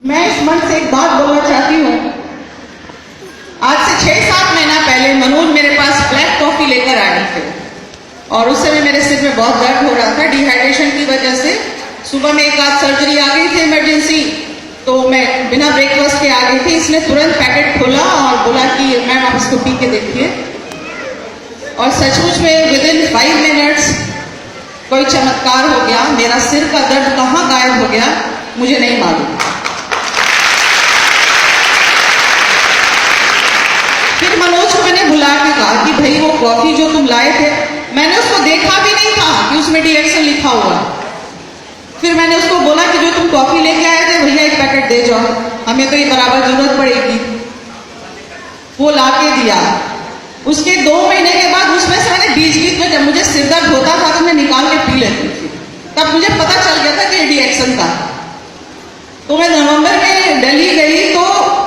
मैं इस मंच से एक बात बोलना चाहती हूँ। आज से 6-7 महीना पहले मनोज मेरे पास ब्लैक कॉफी लेकर आए थे और उस समय मेरे सिर में बहुत दर्द हो रहा था डिहाइड्रेशन की वजह से। सुबह में एक आध सर्जरी आ गई थी इमरजेंसी, तो मैं बिना ब्रेकफास्ट के आ गई थी। इसने तुरंत पैकेट खोला और बोला कि मैम आप इसको पी के देखिए, और सचमुच में विदिन 5 मिनट्स कोई चमत्कार हो गया। मेरा सिर का दर्द कहाँ गायब हो गया मुझे नहीं मालूम। फिर मनोज को मैंने बुला के कहा कि भाई वो कॉफी जो तुम लाए थे, मैंने उसको देखा भी नहीं था कि उसमें डिएक्शन लिखा हुआ। फिर मैंने उसको बोला कि जो तुम कॉफी लेके आए थे भैया एक पैकेट दे जाओ, हमें तो ये बराबर जरूरत पड़ेगी। वो ला के दिया। उसके 2 महीने के बाद उसमें से मैंने बीच में जब मुझे सिर दर्द होता था तो मैं निकाल के पी लेती थी। तब मुझे पता चल गया था कि ये डिएक्शन था। तो मैं नवंबर में दिल्ली गई तो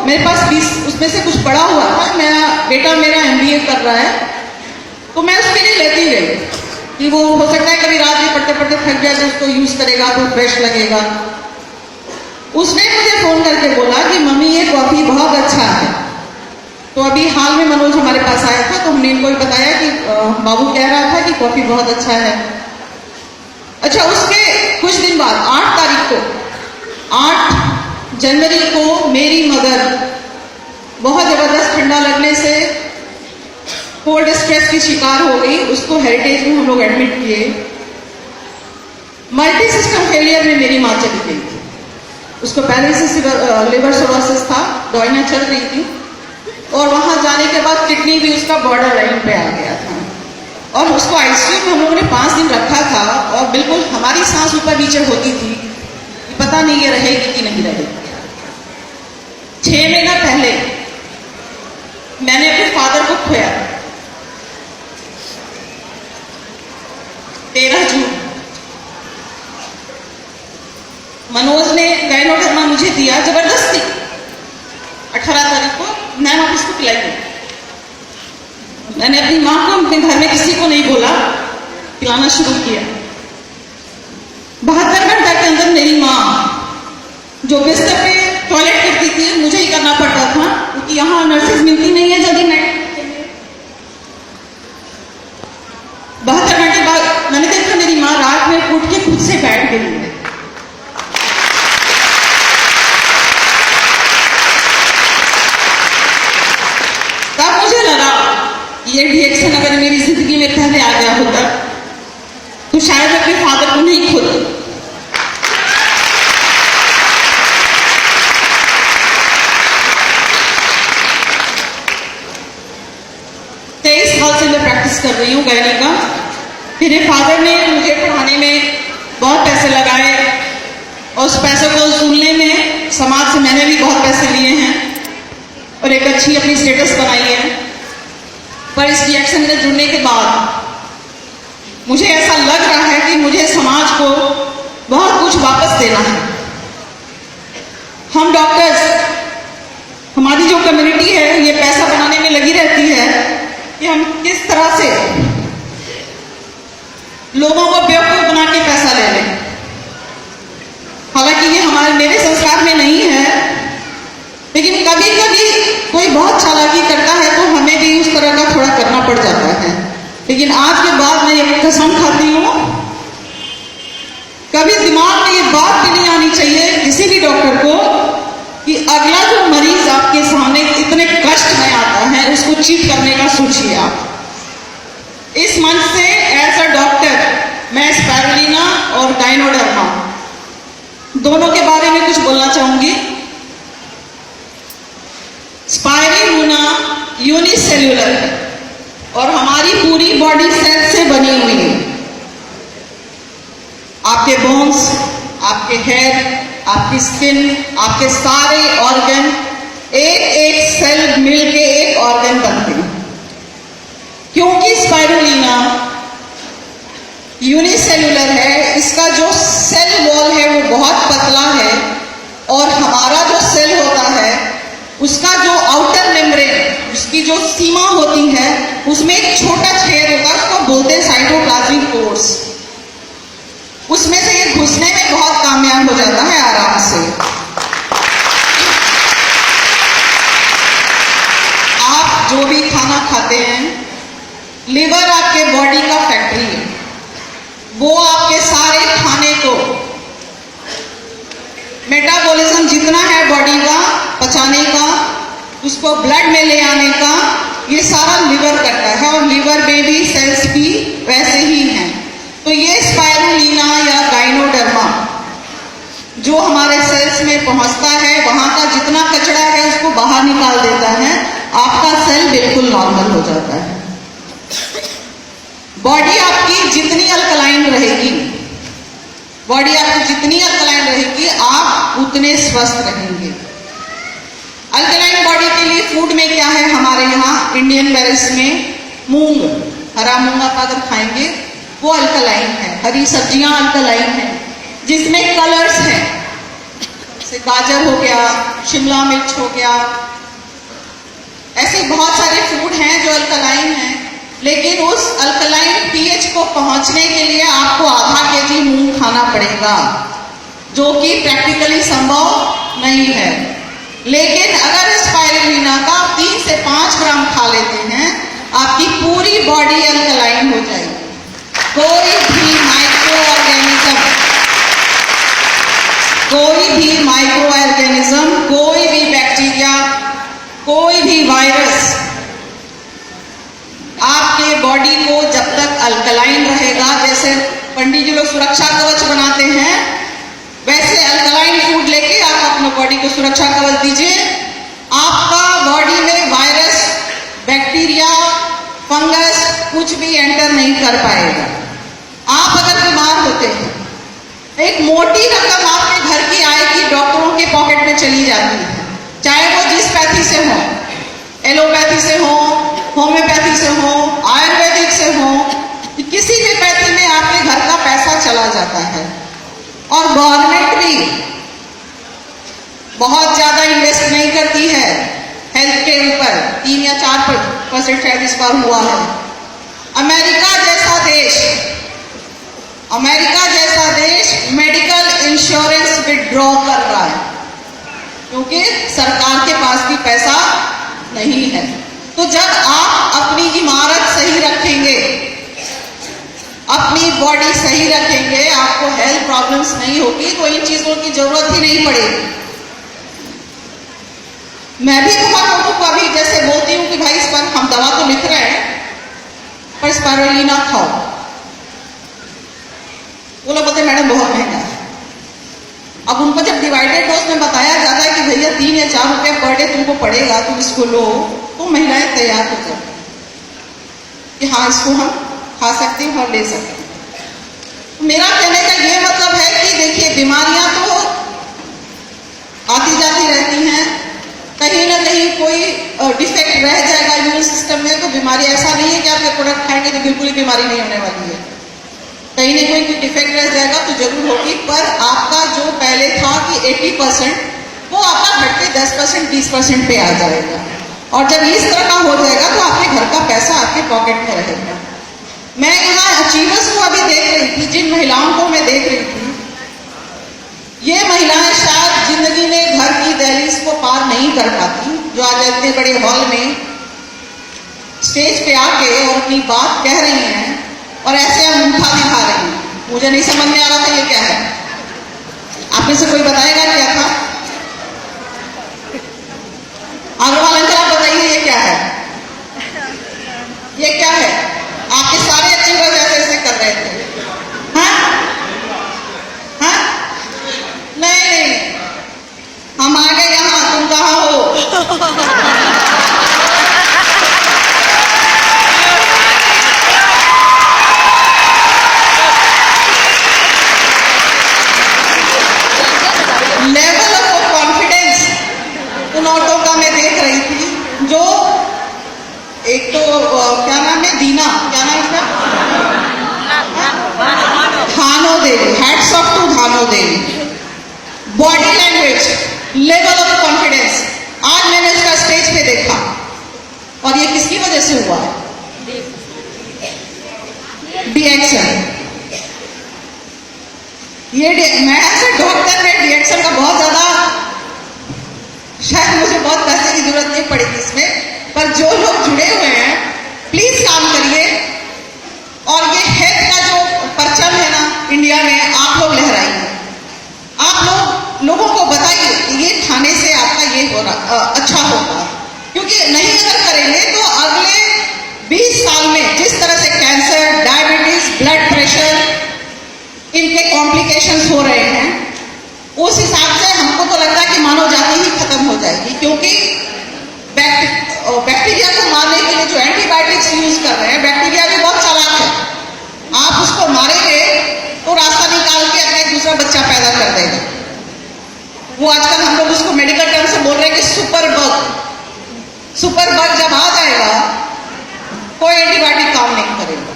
मेरे पास 20 उसमें से कुछ पड़ा हुआ था। मेरा बेटा MBA कर रहा है, तो मैं उसके लिए लेती गई कि वो हो सकता है कभी रात में पढ़ते पढ़ते थक जाए तो उसको यूज करेगा तो फ्रेश लगेगा। उसने मुझे फोन करके बोला कि मम्मी ये कॉफी बहुत अच्छा है। तो अभी हाल में मनोज हमारे पास आया था तो हमने इनको बताया कि बाबू कह रहा था कि कॉफी बहुत अच्छा है। अच्छा, उसके कुछ दिन बाद 8 जनवरी को मेरी मदर बहुत जबरदस्त ठंडा लगने से कोल्ड स्ट्रेस की शिकार हो गई। उसको हेरिटेज में हम लोग एडमिट किए। मल्टी सिस्टम फेलियर में मेरी माँ चली गई थी। उसको पहले से लिवर सिरोसिस था, दवाइयाँ चल रही थी, और वहां जाने के बाद किडनी भी उसका बॉर्डर लाइन पे आ गया था। और उसको आईसीयू में हम लोगों ने 5 दिन रखा था और बिल्कुल हमारी सांस ऊपर नीचे होती थी, पता नहीं ये रहेगी कि नहीं रहेगी। 6 महीना पहले मैंने अपने फादर को खोया। 13 जून मनोज ने गायनोडर्मा मुझे दिया जबरदस्ती। 18 तारीख को मैम आप इसको पिलाइए। मैंने अपनी माँ को अपने घर में किसी को नहीं बोला, पिलाना शुरू किया। 72 घंटे के अंदर मेरी माँ जो बिस्तर पे टॉयलेट करती थी मुझे ही करना पड़ता था क्योंकि यहाँ नर्सेज मिलती नहीं है जल्दी नाइट। 72 घंटे बाद मैंने देखा मेरी माँ रात में उठ के खुद से बैठ गई है। तब मुझे लगा ये डिएक्शन अगर मेरी जिंदगी में पहले आ गया होता तो शायद अपने फादर को नहीं खोती। 23 साल से मैं प्रैक्टिस कर रही हूँ गायनी का। मेरे फादर ने मुझे पढ़ाने में बहुत पैसे लगाए और उस पैसे को सुनने में समाज से मैंने भी बहुत पैसे लिए हैं और एक अच्छी अपनी स्टेटस बनाई है। पर इस रिएक्शन में जुड़ने के बाद मुझे ऐसा लग रहा है कि मुझे समाज को बहुत कुछ वापस देना है। हम डॉक्टर्स, हमारी जो कम्युनिटी है ये पैसा बनाने में लगी रहती है कि हम किस तरह से लोगों को बेवकूफ बना के पैसा ले लें। हालांकि ये मेरे संस्कार में नहीं है, लेकिन कभी कभी कोई बहुत चालाकी करता है तो हमें भी उस तरह का थोड़ा करना पड़ जाता है। लेकिन आज के बाद मैं एक कसम खाती हूँ, कभी दिमाग में ये बात भी नहीं आनी चाहिए किसी भी डॉक्टर को कि अगला जो मरीज आपके सामने इतने कष्ट में आता है उसको चीट करने का सोचिए आप। इस मंच से एज अ डॉक्टर मैं स्पाइरुलिना और गायनोडर्मा दोनों के बारे में कुछ बोलना चाहूंगी। स्पाइरुलिना यूनिसेल्यूलर है और हमारी पूरी बॉडी सेल से बनी हुई है। आपके बोन्स, आपके हेयर, आपकी स्किन, आपके सारे ऑर्गन एक सेल मिलके एक ऑर्गन बनते हैं। क्योंकि स्पाइरुलिना यूनिसेल्यूलर है, इसका जो सेल वॉल है वो बहुत पतला है और हमारा जो सेल होता है उसका जो आउटर मेम्ब्रेन, उसकी जो सीमा होती है उसमें एक छोटा छेद होगा, उसको बोलते हैं साइटोप्लाज्मिक पोर्स। उसमें से ये घुसने में बहुत कामयाब हो जाता है आराम से। आप जो भी खाना खाते हैं, लिवर आपके बॉडी का फैक्ट्री है। वो आपके सारे खाने को मेटाबॉलिज्म जितना है बॉडी का पचाने का, उसको ब्लड में ले आने का, ये सारा लिवर करता है। और लिवर में भी सेल्स भी वैसे ही हैं। तो ये स्पाइरुलिना या गाइनोडर्मा जो हमारे सेल्स में पहुंचता है, वहां का जितना कचरा है उसको बाहर निकाल देता है। आपका सेल बिल्कुल नॉर्मल हो जाता है। बॉडी आपकी जितनी अल्कलाइन रहेगी, बॉडी आपकी जितनी अल्कलाइन रहेगी, आप उतने स्वस्थ रहेंगे। अल्कलाइन बॉडी के लिए फूड में क्या है हमारे यहाँ इंडियन पेरेंट्स में? मूंग, हरा मूंग आप अगर खाएंगे वो अल्कलाइन है। हरी सब्जियां अल्कलाइन है, जिसमें कलर्स हैं, जैसे गाजर हो गया, शिमला मिर्च हो गया, ऐसे बहुत सारे फूड हैं जो अल्कलाइन हैं। लेकिन उस अल्कलाइन पीएच को पहुंचने के लिए आपको आधा केजी मूंग खाना पड़ेगा, जो कि प्रैक्टिकली संभव नहीं है। लेकिन अगर स्पाइरुलिना का 3 से 5 ग्राम खा लेते हैं, आपकी पूरी बॉडी अल्कलाइन हो जाएगी। कोई भी माइक्रो ऑर्गेनिज्म, कोई भी बैक्टीरिया, कोई भी वायरस आपके बॉडी को जब तक अल्कलाइन रहेगा, जैसे पंडित जी लोग सुरक्षा कवच बनाते हैं, वैसे अल्कलाइन फूड लेके आप अपने बॉडी को सुरक्षा कवच दीजिए। आपका बॉडी में वायरस, बैक्टीरिया, फंगस कुछ भी एंटर नहीं कर पाएगा। आप अगर बीमार होते हैं, एक मोटी रकम आपके घर की आय की डॉक्टरों के पॉकेट में चली जाती है, चाहे वो जिस पैथी से हो, एलोपैथी से हो, होम्योपैथी से हो, आयुर्वेदिक से हो, किसी भी पैथी में आपके घर का पैसा चला जाता है। और गवर्नमेंट भी बहुत ज्यादा इन्वेस्ट नहीं करती है हेल्थ के ऊपर। 3 या 4% शायद इस बार हुआ है। अमेरिका जैसा देश मेडिकल इंश्योरेंस विड्रॉ कर रहा है, क्योंकि सरकार के पास भी पैसा नहीं है। तो जब आप अपनी इमारत सही रखेंगे, अपनी बॉडी सही रखेंगे, आपको हेल्थ प्रॉब्लम्स नहीं होगी, तो इन चीजों की जरूरत ही नहीं पड़ेगी। मैं भी बहुत लोगों को अभी जैसे बोलती हूँ कि भाई इस पर हम दवा तो लिख रहे हैं, पर स्पाइरुलिना खाओ। वो लोग बोलते मैडम बहुत महंगा है। अब उनको जब डिवाइडेड डोज में बताया जाता है कि भैया 3 या 4 रुपए पर डे तुमको पड़ेगा, तुम इसको लो, तो महिलाएं तैयार हो जाती हैं कि हाँ इसको हम खा सकते हैं और ले सकते हैं। मेरा कहने का ये मतलब है कि देखिए, बीमारियां तो आती जाती रहती हैं, कहीं ना कहीं कोई डिफेक्ट रह जाएगा इम्यून सिस्टम में, तो बीमारी ऐसा नहीं है कि आप ये प्रोडक्ट खाएंगे तो बिल्कुल ही बीमारी नहीं होने वाली है। कहीं ना कोई डिफेक्ट रह जाएगा तो जरूर होगी, पर आपका जो पहले था कि 80%, वो आपका घट के 10%, 20% पे आ जाएगा। और जब इस तरह का हो जाएगा तो आपके घर का पैसा आपके पॉकेट में रहेगा। मैं यहाँ अचीवर्स को अभी देख रही थी, जिन महिलाओं को मैं देख रही थी, ये महिलाएं शायद जिंदगी में घर की दहलीज को पार नहीं कर पाती, जो आज इतने बड़े हॉल में स्टेज पे आके और अपनी बात कह रही हैं और ऐसे अंगूठा दिखा रही हैं। मुझे नहीं समझ में आ रहा था ये क्या है। आप में से कोई बताएगा क्या था? अग्रवाल अंकल आप बताइए ये क्या है? ये क्या है? आपके सारे अचीवर ऐसे कर रहे थे। हाँ हाँ, नहीं हम आ गए यहाँ, तुम कहाँ हो? लेवल ऑफ कॉन्फिडेंस उन औरतों का मैं देख रही थी, जो एक तो क्या नाम है, दीना, क्या नाम इसका, Dhano Devi, hats off to Dhano Devi. Body language, level of confidence, आज मैंने उसका स्टेज पे देखा। और ये किसकी वजह से हुआ है? डिएक्शन। ये मैं ऐसे डॉक्टर ने डिएक्शन का बहुत ज्यादा, शायद मुझे बहुत पैसे की जरूरत नहीं पड़ेगी इसमें, पर जो लोग क्योंकि नहीं अगर करेंगे तो अगले 20 साल में जिस तरह से कैंसर, डायबिटीज, ब्लड प्रेशर, इनके कॉम्प्लिकेशंस हो रहे हैं, उस हिसाब से हमको तो लगता है कि मानव जाति ही खत्म हो जाएगी। क्योंकि बैक्टीरिया को मारने के लिए जो एंटीबायोटिक्स यूज कर रहे हैं, बैक्टीरिया भी बहुत चालाक है। आप उसको मारेंगे तो रास्ता निकाल के अपना एक दूसरा बच्चा पैदा कर देगा। वो आजकल हम लोग उसको मेडिकल टर्म से बोल रहे हैं कि सुपर बग जब आ जाएगा कोई एंटीबायोटिक काम नहीं करेगा।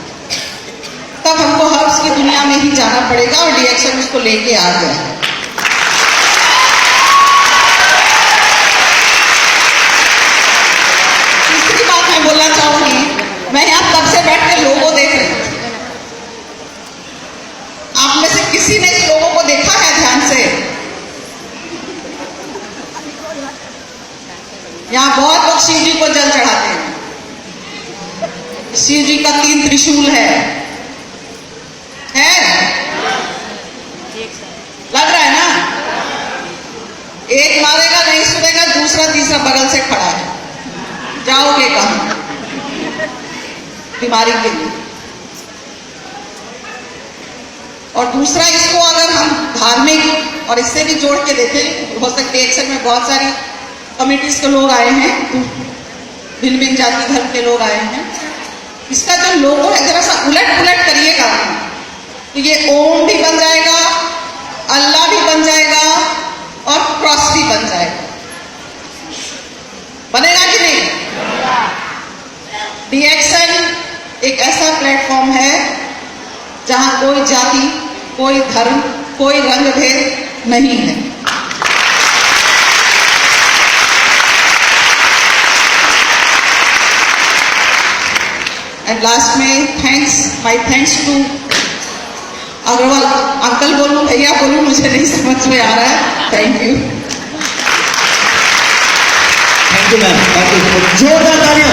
तब हमको हर्ब्स की दुनिया में ही जाना पड़ेगा और डीएक्सएन उसको लेके आ गया है। तीसरी बात मैं बोलना चाहूंगी, मैं यहां तब से बैठ कर लोगों देख रही थी। आप में से किसी ने इस लोगों को देखा है ध्यान से? यहां बहुत लोग शिव जी को जल चढ़ाते हैं। शिव जी का 3 त्रिशूल है? लग रहा है ना? एक मारेगा नहीं सुनेगा, दूसरा तीसरा बगल से खड़ा है। जाओगे कहां बीमारी के लिए? और दूसरा, इसको अगर हम धार्मिक और इससे भी जोड़ के देखें, हो सकता है एक्शन में बहुत सारी कमिटीज के लोग आए हैं, भिन्न भिन्न जाति धर्म के लोग आए हैं। इसका जो लोगो है जरा सा उलट पुलट करिएगा तो ये ओम भी बन जाएगा, अल्लाह भी बन जाएगा और क्रॉस भी बन जाएगा। बनेगा कि नहीं? डीएक्सएन एक ऐसा प्लेटफॉर्म है जहां कोई जाति, कोई धर्म, कोई रंग भेद नहीं है। एंड लास्ट में my thanks to Agarwal uncle बोलूं, भैया बोलूं, मुझे नहीं समझ में आ रहा है। Thank you ma'am, thank you. जोरदार तालियां।